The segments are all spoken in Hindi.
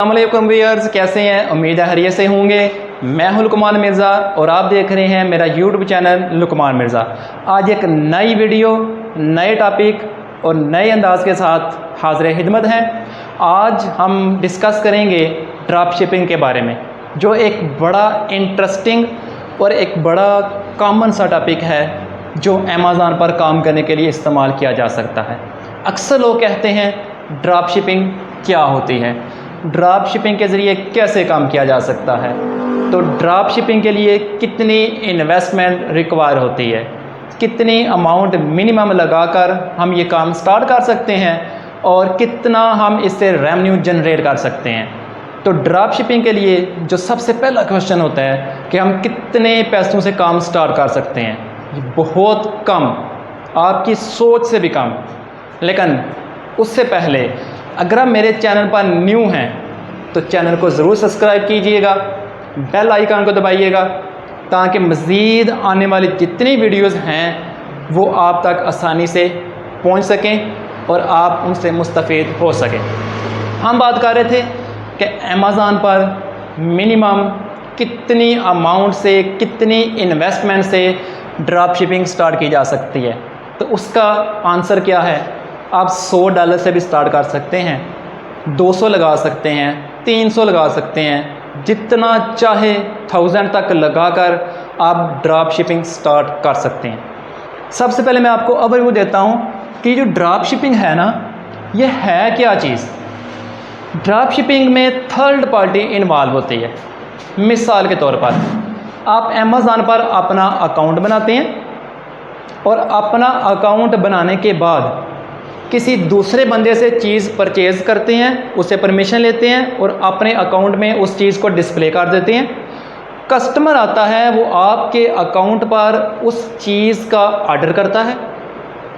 अस्सलामुअलैकुम व्यूअर्स, कैसे हैं? उम्मीद है खैरियत से होंगे। मैं हूं लुकमान मिर्ज़ा और आप देख रहे हैं मेरा यूट्यूब चैनल लुकमान मिर्ज़ा। आज एक नई वीडियो, नए टॉपिक और नए अंदाज के साथ हाज़िर खिदमत हैं। आज हम डिस्कस करेंगे ड्रॉप शिपिंग के बारे में, जो एक बड़ा इंटरेस्टिंग और एक बड़ा कॉमन सा टॉपिक है जो अमेज़ॉन पर काम करने के लिए इस्तेमाल किया जा सकता है। अक्सर लोग कहते हैं ड्रॉप शिपिंग क्या होती है, ड्रॉप शिपिंग के ज़रिए कैसे काम किया जा सकता है, तो ड्रॉप शिपिंग के लिए कितनी इन्वेस्टमेंट रिक्वायर होती है, कितनी अमाउंट मिनिमम लगाकर हम ये काम स्टार्ट कर सकते हैं और कितना हम इससे रेवेन्यू जनरेट कर सकते हैं। तो ड्रॉप शिपिंग के लिए जो सबसे पहला क्वेश्चन होता है कि हम कितने पैसों से काम स्टार्ट कर सकते हैं। ये बहुत कम, आपकी सोच से भी कम। लेकिन उससे पहले अगर आप मेरे चैनल पर न्यू हैं तो चैनल को ज़रूर सब्सक्राइब कीजिएगा, बेल आइकन को दबाइएगा ताकि मज़ीद आने वाली जितनी वीडियोस हैं वो आप तक आसानी से पहुंच सकें और आप उनसे मुस्तफ़ीद हो सकें। हम बात कर रहे थे कि अमेज़ॉन पर मिनिमम कितनी अमाउंट से, कितनी इन्वेस्टमेंट से ड्रॉप शिपिंग स्टार्ट की जा सकती है। तो उसका आंसर क्या है? आप $100 से भी स्टार्ट कर सकते हैं, 200 लगा सकते हैं, 300 लगा सकते हैं, जितना चाहे 1000 तक लगाकर आप ड्रॉप शिपिंग स्टार्ट कर सकते हैं। सबसे पहले मैं आपको ओवरव्यू देता हूं कि जो ड्रॉप शिपिंग है ना, ये है क्या चीज़। ड्रॉप शिपिंग में थर्ड पार्टी इन्वॉल्व होती है। मिसाल के तौर पर आप अमेज़ॉन पर अपना अकाउंट बनाते हैं और अपना अकाउंट बनाने के बाद किसी दूसरे बंदे से चीज़ परचेज़ करते हैं, उससे परमिशन लेते हैं और अपने अकाउंट में उस चीज़ को डिस्प्ले कर देते हैं। कस्टमर आता है, वो आपके अकाउंट पर उस चीज़ का ऑर्डर करता है,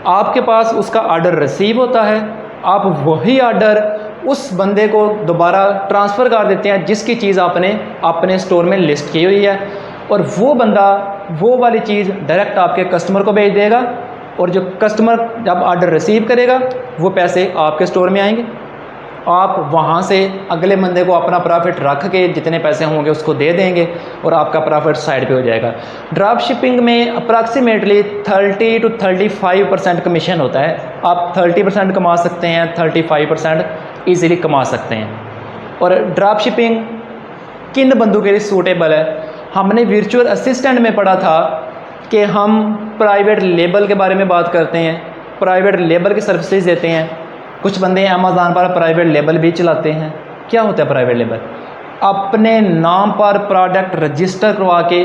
आपके पास उसका ऑर्डर रिसीव होता है, आप वही ऑर्डर उस बंदे को दोबारा ट्रांसफ़र कर देते हैं जिसकी चीज़ आपने अपने स्टोर में लिस्ट की हुई है, और वो बंदा वो वाली चीज़ डायरेक्ट आपके कस्टमर को भेज देगा। और जो कस्टमर जब ऑर्डर रिसीव करेगा वो पैसे आपके स्टोर में आएंगे, आप वहाँ से अगले बंदे को अपना प्रॉफिट रख के जितने पैसे होंगे उसको दे देंगे और आपका प्रॉफिट साइड पे हो जाएगा। ड्रॉप शिपिंग में अप्रॉक्सीमेटली 30 to 35% कमीशन होता है। आप 30% कमा सकते हैं, 35% ईज़िली कमा सकते हैं। और ड्रॉप शिपिंग किन बंदों के लिए सूटेबल है? हमने वर्चुअल असिस्टेंट में पढ़ा था कि हम प्राइवेट लेबल के बारे में बात करते हैं, प्राइवेट लेबल की सर्विसेज देते हैं। कुछ बंदे अमेज़ॉन पर प्राइवेट लेबल भी चलाते हैं। क्या होता है प्राइवेट लेबल? अपने नाम पर प्रोडक्ट रजिस्टर करवा के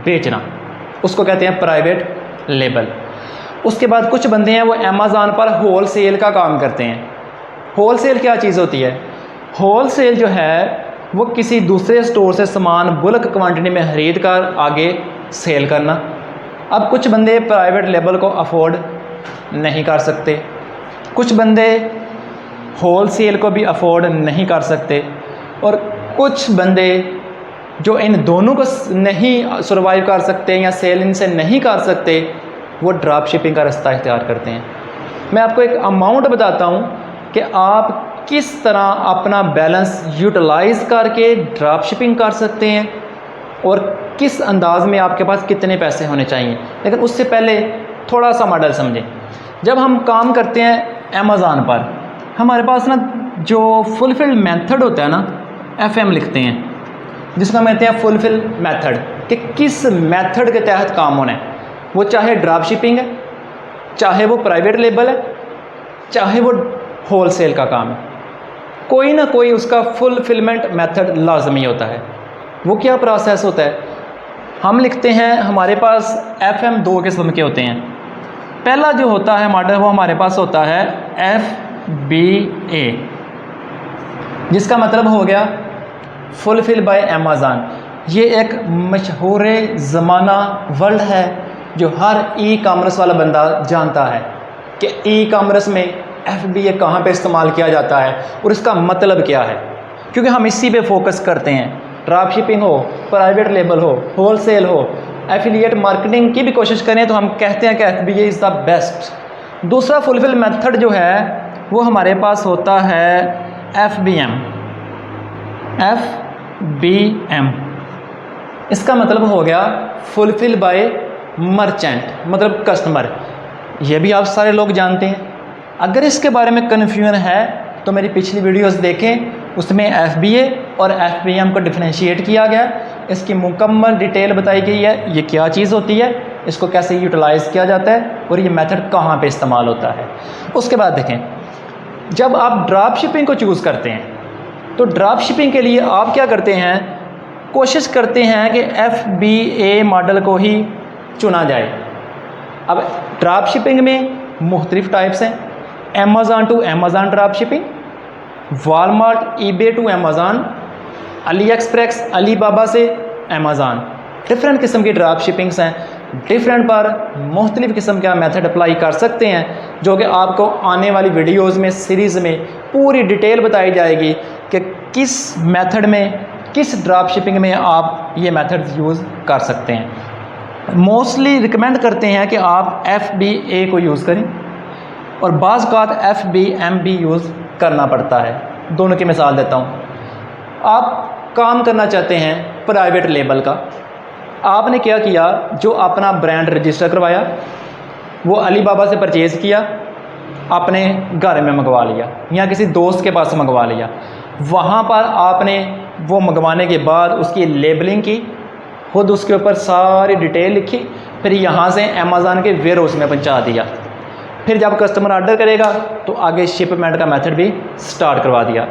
बेचना, उसको कहते हैं प्राइवेट लेबल। उसके बाद कुछ बंदे हैं वो अमेज़ॉन पर होल सेल का काम करते हैं। होल सेल क्या चीज़ होती है? होल सेल जो है वो किसी दूसरे स्टोर से सामान बुल्क क्वांटिटी में खरीद कर आगे सेल करना। अब कुछ बंदे प्राइवेट लेबल को अफोर्ड नहीं कर सकते, कुछ बंदे होल सेल को भी अफोर्ड नहीं कर सकते, और कुछ बंदे जो इन दोनों को नहीं सर्वाइव कर सकते या सेल इनसे नहीं कर सकते, वो ड्रॉप शिपिंग का रास्ता इख्तियार करते हैं। मैं आपको एक अमाउंट बताता हूँ कि आप किस तरह अपना बैलेंस यूटिलाइज़ करके ड्रॉप शिपिंग कर सकते हैं और किस अंदाज में आपके पास कितने पैसे होने चाहिए। लेकिन उससे पहले थोड़ा सा मॉडल समझें। जब हम काम करते हैं अमेज़ॉन पर, हमारे पास ना जो फुलफिल मेथड होता है ना, FM लिखते हैं, जिसको हम कहते हैं फुलफिल मेथड, कि किस मेथड के तहत काम होना है। वो चाहे ड्रॉप शिपिंग है, चाहे वो प्राइवेट लेबल है, चाहे वो होल सेल का काम है, कोई ना कोई उसका फुलफिलमेंट मेथड लाजमी होता है। वो क्या प्रोसेस होता है? हम लिखते हैं, हमारे पास FM 2 किस्म के होते हैं। पहला जो होता है मॉडल वो हमारे पास होता है FBA, जिसका मतलब हो गया फुलफिल बाय अमेज़ॉन। ये एक मशहूर ज़माना वर्ड है जो हर ई कॉमर्स वाला बंदा जानता है कि ई कॉमर्स में FBA कहाँ पे इस्तेमाल किया जाता है और इसका मतलब क्या है, क्योंकि हम इसी पे फोकस करते हैं। ड्रॉप शिपिंग हो, प्राइवेट लेबल हो, होल सेल हो, एफिलिएट मार्केटिंग की भी कोशिश करें तो हम कहते हैं कि FBA इज़ द बेस्ट। दूसरा फुलफिल मेथड जो है वो हमारे पास होता है FBM। FBM, इसका मतलब हो गया फुलफिल बाय मर्चेंट, मतलब कस्टमर। ये भी आप सारे लोग जानते हैं। अगर इसके बारे में कन्फ्यूजन है तो मेरी पिछली वीडियोस देखें, उसमें FBA और FBM को डिफरेंशिएट किया गया, इसकी मुकम्मल डिटेल बताई गई है, ये क्या चीज़ होती है, इसको कैसे यूटिलाइज़ किया जाता है और ये मेथड कहाँ पे इस्तेमाल होता है। उसके बाद देखें, जब आप ड्रॉप शिपिंग को चूज़ करते हैं तो ड्रॉप शिपिंग के लिए आप क्या करते हैं, कोशिश करते हैं कि FBA मॉडल को ही चुना जाए। अब ड्रॉप शिपिंग में मुख्तलिफ टाइप्स हैं, Amazon to Amazon drop shipping, Walmart eBay to Amazon, AliExpress Alibaba से अमेज़ॉन। डिफरेंट किस्म की ड्रॉप शिपिंग्स हैं, डिफरेंट पर मुख्तलिफ किस्म का मेथड अप्लाई कर सकते हैं, जो कि आपको आने वाली वीडियोज़ में सीरीज़ में पूरी डिटेल बताई जाएगी कि किस मेथड में, किस ड्रॉप शिपिंग में आप ये मेथड यूज़ कर सकते हैं। मोस्टली रिकमेंड करते हैं कि आप FBA को यूज़ करें और बाज़ औक़ात FBM भी यूज़ करना पड़ता है। दोनों की मिसाल देता हूँ। आप काम करना चाहते हैं प्राइवेट लेबल का, आपने क्या किया, जो अपना ब्रांड रजिस्टर करवाया, वो अलीबाबा से परचेज़ किया, अपने घर में मंगवा लिया या किसी दोस्त के पास मंगवा लिया। वहाँ पर आपने वो मंगवाने के बाद उसकी लेबलिंग की, खुद उसके ऊपर सारी डिटेल लिखी, फिर यहाँ से अमेज़ॉन के वेयर हाउस में पहुँचा दिया। फिर जब कस्टमर ऑर्डर करेगा तो आगे शिपमेंट का मेथड भी स्टार्ट करवा दिया।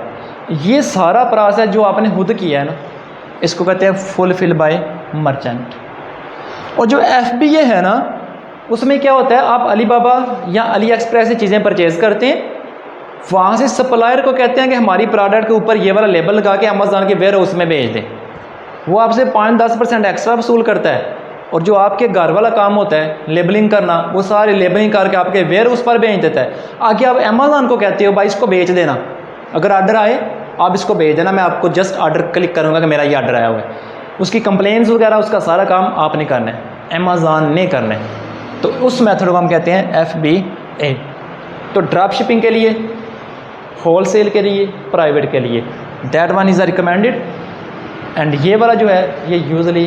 ये सारा प्रोसेस जो आपने खुद किया है ना, इसको कहते हैं फुलफिल बाय मर्चेंट। और जो FBA है ना, उसमें क्या होता है, आप अलीबाबा या अली एक्सप्रेस से चीज़ें परचेज़ करते हैं, वहाँ से सप्लायर को कहते हैं कि हमारी प्रोडक्ट के ऊपर ये वाला लेबल लगा के अमेज़ॉन के वेयर हाउस में भेज दें। वो आपसे 5-10% एक्स्ट्रा वसूल करता है, और जो आपके घर वाला काम होता है लेबलिंग करना, वो सारी लेबलिंग करके आपके वेयर हाउस पर भेज देता है। आगे आप अमेज़ॉन को कहते हो भाई इसको भेज देना, अगर ऑर्डर आए आप इसको भेज देना, मैं आपको जस्ट ऑर्डर क्लिक करूँगा कि मेरा ये ऑर्डर आया हुआ है। उसकी कंप्लेंट्स वगैरह उसका सारा काम आपने करना है, अमेज़ॉन ने करना है। तो उस मेथड को हम कहते हैं FBA। तो ड्रॉप शिपिंग के लिए, होल सेल के लिए, प्राइवेट के लिए, that one is recommended. And ये वाला जो है ये यूजुअली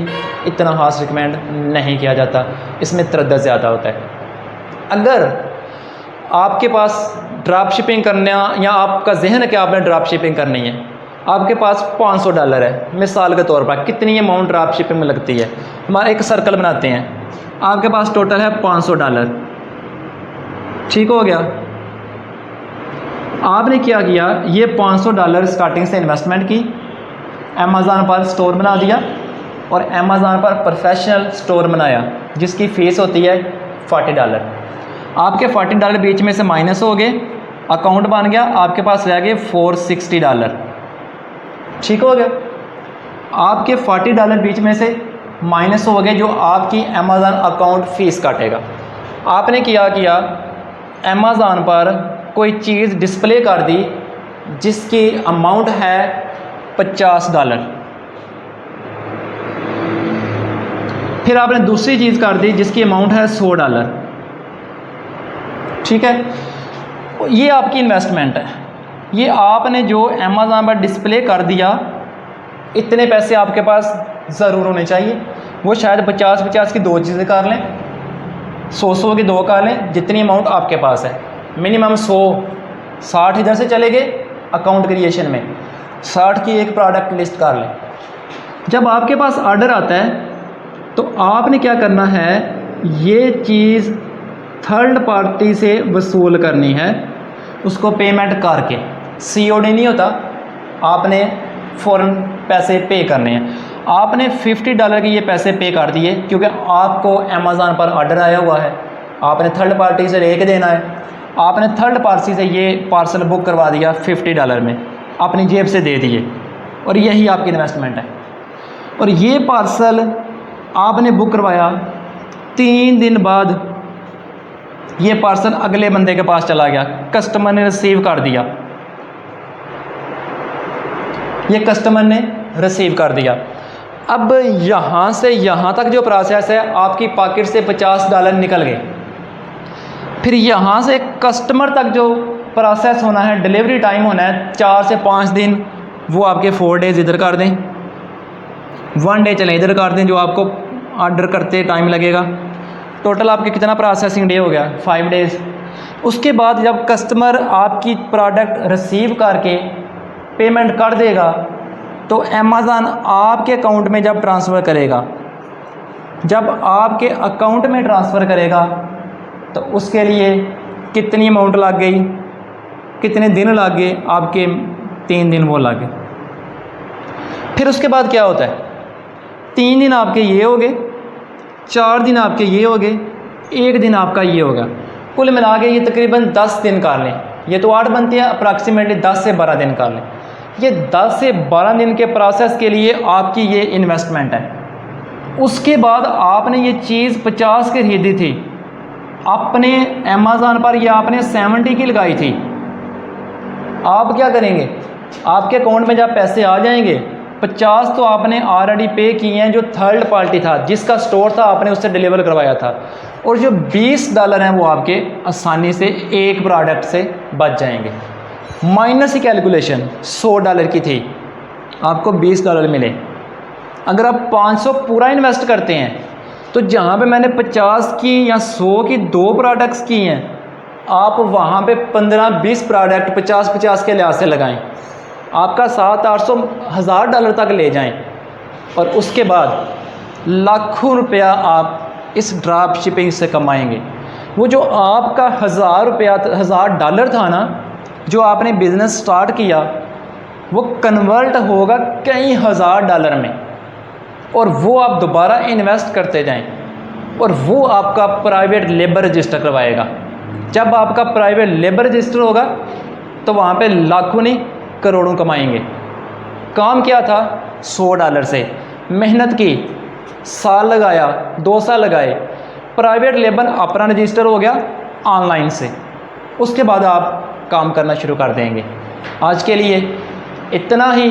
इतना खास रिकमेंड नहीं किया जाता, इसमें तरद्दुद ज़्यादा होता है। अगर आपके पास ड्रॉप शिपिंग करना, या आपका जहन है कि आपने ड्रॉप शिपिंग करनी है, आपके पास $500 है मिसाल के तौर पर, कितनी अमाउंट ड्रॉप शिपिंग में लगती है, हमारा एक सर्कल बनाते हैं, आपके पास टोटल है $500, ठीक हो गया। आपने क्या किया, ये $500 स्टार्टिंग से इन्वेस्टमेंट की, अमेज़ॉन पर स्टोर बना दिया और अमेज़ॉन पर प्रोफेशनल स्टोर बनाया जिसकी फ़ीस होती है $40। आपके $40 बीच में से माइनस हो गए, अकाउंट बन गया, आपके पास रह गए $460, ठीक हो गया। आपके $40 बीच में से माइनस हो गए, जो आपकी अमेज़ॉन अकाउंट फ़ीस काटेगा। आपने क्या किया, अमेज़ॉन पर कोई चीज़ डिस्प्ले कर दी जिसकी अमाउंट है $50, फिर आपने दूसरी चीज़ कर दी जिसकी अमाउंट है $100, ठीक है। ये आपकी इन्वेस्टमेंट है, ये आपने जो अमेज़ॉन पर डिस्प्ले कर दिया, इतने पैसे आपके पास ज़रूर होने चाहिए। वो शायद 50-50 की 2 चीज़ें कर लें, 100-100 की 2 कर लें, जितनी अमाउंट आपके पास है। मिनिमम 100-60 इधर से चले गए अकाउंट क्रिएशन में, 60 की एक प्रोडक्ट लिस्ट कर लें। जब आपके पास ऑर्डर आता है तो आपने क्या करना है, ये चीज़ थर्ड पार्टी से वसूल करनी है, उसको पेमेंट करके। COD नहीं होता, आपने फ़ौरन पैसे पे करने हैं। आपने $50 के ये पैसे पे कर दिए क्योंकि आपको अमेज़ॉन पर ऑर्डर आया हुआ है, आपने थर्ड पार्टी से लेके देना है। आपने थर्ड पार्टी से ये पार्सल बुक करवा दिया $50 में, अपनी जेब से दे दिए, और यही आपकी इन्वेस्टमेंट है। और ये पार्सल आपने बुक करवाया, 3 दिन बाद ये पार्सल अगले बंदे के पास चला गया, कस्टमर ने रिसीव कर दिया, ये कस्टमर ने रिसीव कर दिया। अब यहाँ से यहाँ तक जो प्रोसेस है, आपकी पॉकेट से $50 निकल गए। फिर यहाँ से कस्टमर तक जो प्रोसेस होना है, डिलीवरी टाइम होना है 4 से 5 दिन, वो आपके 4 डेज़ इधर कर दें, 1 डे चलें इधर कर दें, जो आपको ऑर्डर करते टाइम लगेगा। टोटल आपके कितना प्रोसेसिंग डे हो गया? 5 डेज़। उसके बाद जब कस्टमर आपकी प्रोडक्ट रिसीव करके पेमेंट कर देगा तो अमेज़न आपके अकाउंट में जब ट्रांसफ़र करेगा, जब आपके अकाउंट में ट्रांसफ़र करेगा तो उसके लिए कितनी अमाउंट लग गई, कितने दिन लग गए? आपके 3 दिन वो लग गए। फिर उसके बाद क्या होता है? 3 दिन आपके ये हो गए, 4 दिन आपके ये हो गए, 1 दिन आपका ये होगा। कुल मिला के ये तकरीबन 10 दिन कर लें, ये तो 8 बनते हैं, अप्रॉक्सीमेटली 10 से 12 दिन कर लें। ये 10 से 12 दिन के प्रोसेस के लिए आपकी ये इन्वेस्टमेंट है। उसके बाद आपने ये चीज़ 50 की खरीदी थी, आपने अमेज़न पर या आपने 70 की लगाई थी, आप क्या करेंगे? आपके अकाउंट में जब पैसे आ जाएंगे, 50 तो आपने ऑलरेडी पे किए हैं, जो थर्ड पार्टी था, जिसका स्टोर था, आपने उससे डिलीवर करवाया था, और जो $20 हैं वो आपके आसानी से एक प्रोडक्ट से बच जाएंगे। माइनस की कैलकुलेशन $100 की थी, आपको $20 मिले। अगर आप 500 पूरा इन्वेस्ट करते हैं तो जहाँ पे मैंने 50 की या 100 की 2 प्रोडक्ट्स की हैं, आप वहाँ पे 15-20 प्रोडक्ट 50-50 के लिहाज से लगाएं, आपका $700-800 तक ले जाएं, और उसके बाद लाखों रुपया आप इस ड्रॉप शिपिंग से कमाएंगे। वो जो आपका $1000 था ना, जो आपने बिज़नेस स्टार्ट किया, वो कन्वर्ट होगा कई $1000 में, और वो आप दोबारा इन्वेस्ट करते जाएं, और वो आपका प्राइवेट लेबर रजिस्टर करवाएगा। जब आपका प्राइवेट लेबर रजिस्टर होगा तो वहाँ पे लाखों नहीं करोड़ों कमाएंगे। काम क्या था? $100 से मेहनत की, साल लगाया, 2 साल लगाए, प्राइवेट लेबर अपना रजिस्टर हो गया ऑनलाइन से, उसके बाद आप काम करना शुरू कर देंगे। आज के लिए इतना ही।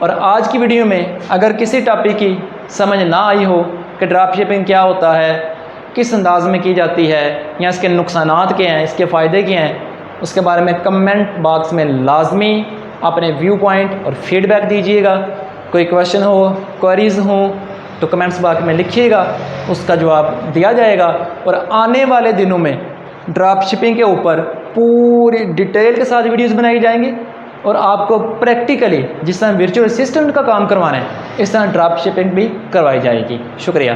और आज की वीडियो में अगर किसी टॉपिक की समझ ना आई हो कि ड्रॉप शिपिंग क्या होता है, किस अंदाज में की जाती है, या इसके नुकसानात क्या हैं, इसके फ़ायदे क्या हैं, उसके बारे में कमेंट बॉक्स में लाजमी अपने व्यू पॉइंट और फीडबैक दीजिएगा। कोई क्वेश्चन हो, क्वेरीज़ हो तो कमेंट्स बॉक्स में लिखिएगा, उसका जवाब दिया जाएगा। और आने वाले दिनों में ड्रॉप शिपिंग के ऊपर पूरी डिटेल के साथ वीडियोस बनाई जाएंगी, और आपको प्रैक्टिकली जिस तरह वर्चुअल असिस्टेंट का काम करवाना है, इस तरह ड्रॉप शिपिंग भी करवाई जाएगी। शुक्रिया।